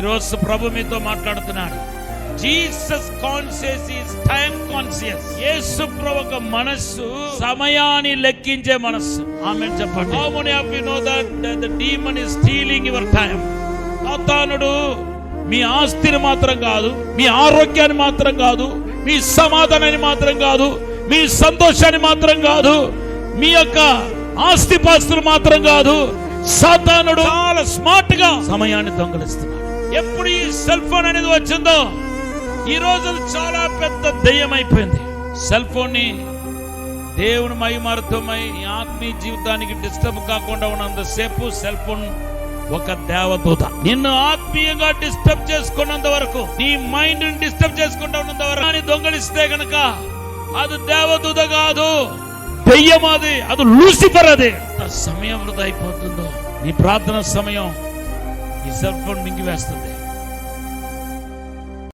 ఈరోజు ప్రభు మీతో మాట్లాడుతున్నాడు. Jesus conscious is time conscious. యేసు ప్రభు ఒక మనస్సు సమయాన్ని లెక్కించే మనస్సు. ఆమేన్ చెప్పండి. How many of you know that the demon is stealing your time? సాతానుడు మీ ఆస్తిని మాత్రం కాదు, మీ ఆరోగ్యాన్ని మాత్రం కాదు, మీ సమాధానాన్ని మాత్రం కాదు, మీ సంతోషాన్ని మాత్రం కాదు, మీ యొక్క ఆస్తిపాస్తులు మాత్రం కాదు. సాతానుడు చాలా స్మార్ట్ గా సమయాన్ని దొంగలిస్తున్నాడు. ఎప్పుడు ఈ సెల్ ఫోన్ అనేది వచ్చిందో ఈ రోజు చాలా పెద్ద దెయ్యం అయిపోయింది. సెల్ ఫోన్ ని దేవుని మహిమార్థమై ఆత్మీయ జీవితానికి డిస్టర్బ్ కాకుండా ఉన్నంతసేపు సెల్ ఫోన్ ఒక దేవదూత. నిన్ను ఆత్మీయంగా డిస్టర్బ్ చేసుకున్నంత వరకు, నీ మైండ్ ని డిస్టర్బ్ చేసుకుంటూ ఉన్నంత వరకు అని దొంగలిస్తే గనక అది దేవదూత కాదు, దెయ్యం. అది లూసిఫర్. అది సమయం వృధా అయిపోతుందో నీ ప్రార్థన సమయం ఈ సెల్ ఫోన్ మింగివేస్తుంది.